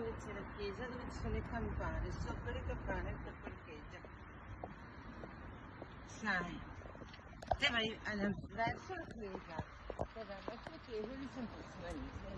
vicino alla chiesa dove ci sono i campani, sopra i campani e sopra la chiesa. Sai, te vai verso la chiesa, te vai verso la chiesa di Santissima Lisa.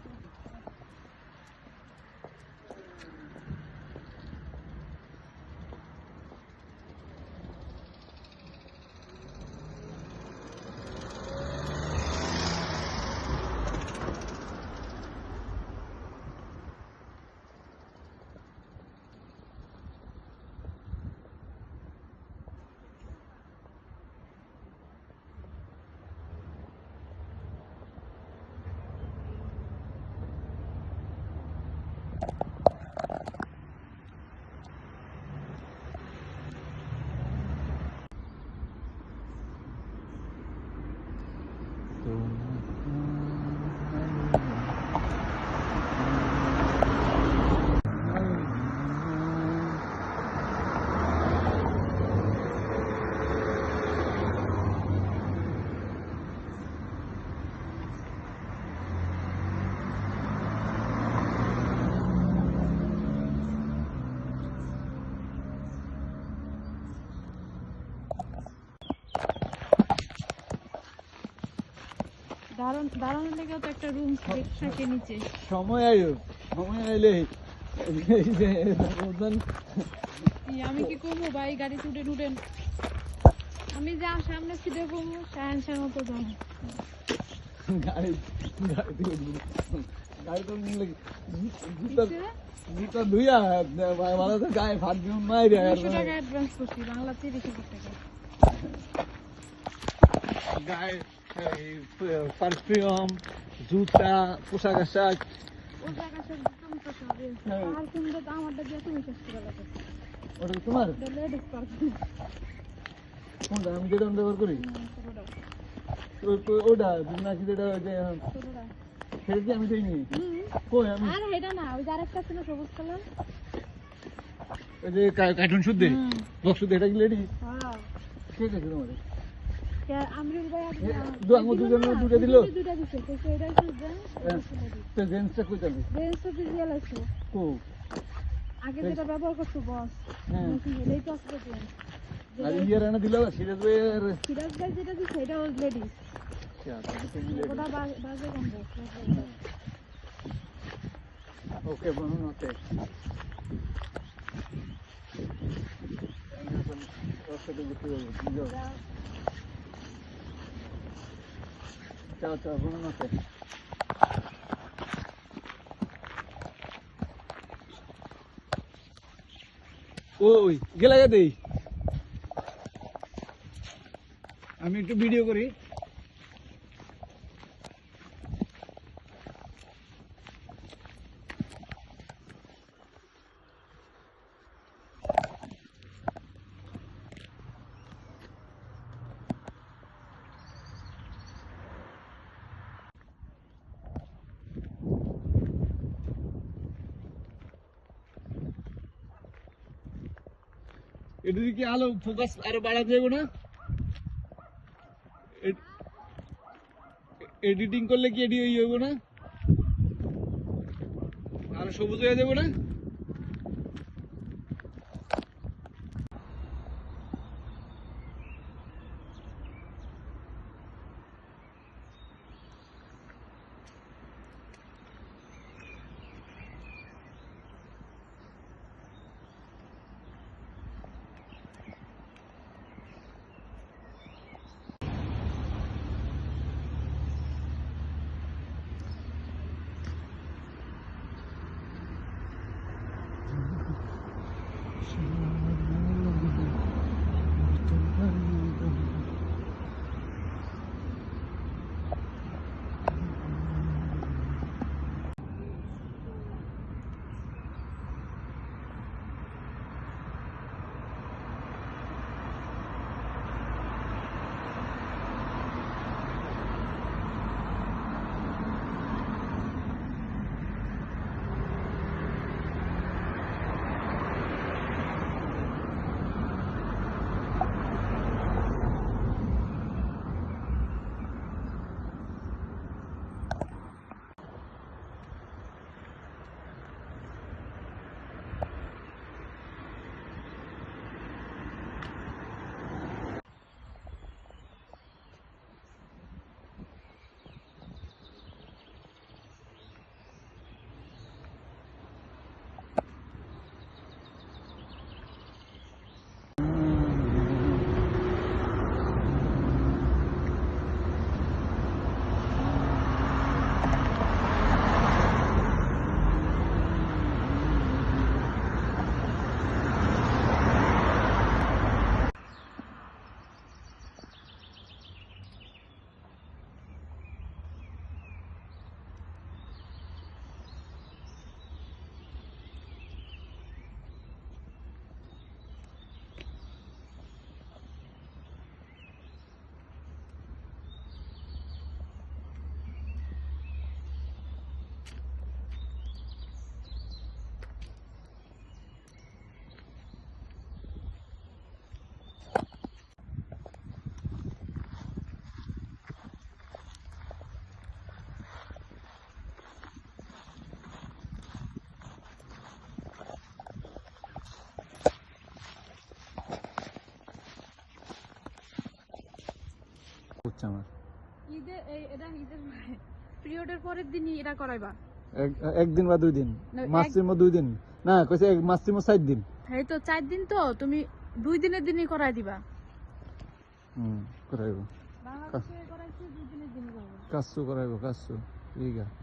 দাঁড়ানোর লেগেও তো একটা room থাকে নিচে। সময় আইলে আমি কি করবো ভাই, গাড়ি উঠেন আমি যা সামনে সিটে করবো সায়ান মতো যাবো। গাড়ি জুতা ধুইয়া গায়ে ভাত দিন মাইরে 200 টাকা অ্যাডভান্স করছি, বাংলা 30,000 টাকা। গায়ে পারফিউম, জুতা, পোশাক আশাক ওটা তোমার কোনটা আমি যেটা ব্যবহার করি ওটা নাকি যেটা সেটা কি আমি দিইনি কই আমি ওই যে কার্টুন শুদ্ধি বক্স শুদ্ধি এটা কি লেডি ঠিক আছে তোমার দুটা দিল আগে যেটা ব্যবহার করছো বস আর ইয়ার এনে দিল সিরাজ ভাই যেটা দিচ্ছে এটা ওই লেডিস ওকে বলুন ওকে চাও চাও বলুন ওকে ওই গেলা দেই আমি একটু ভিডিও করি। এটা কি আলো ফোকাস আরো বাড়াতে যাবো না? এডিটিং করলে কি এডি হইব না? আর সবুজ হয়ে যাবো না? বাচ্চা আমার। এটা ঈদের পিরিয়ডের পরের দিনই এটা করাইবা? একদিন বা 2 দিন, মাসিমো 2 দিন, না কইছে মাসিমো 4 দিন। এই তো 4 দিন, তো তুমি 2 দিনের দিনই করাই দিবা। করাইবো, বাংলাদেশে করাইছি 2 দিনের দিনই করবো। কাজু করাইবো, কাজু ঠিক আছে।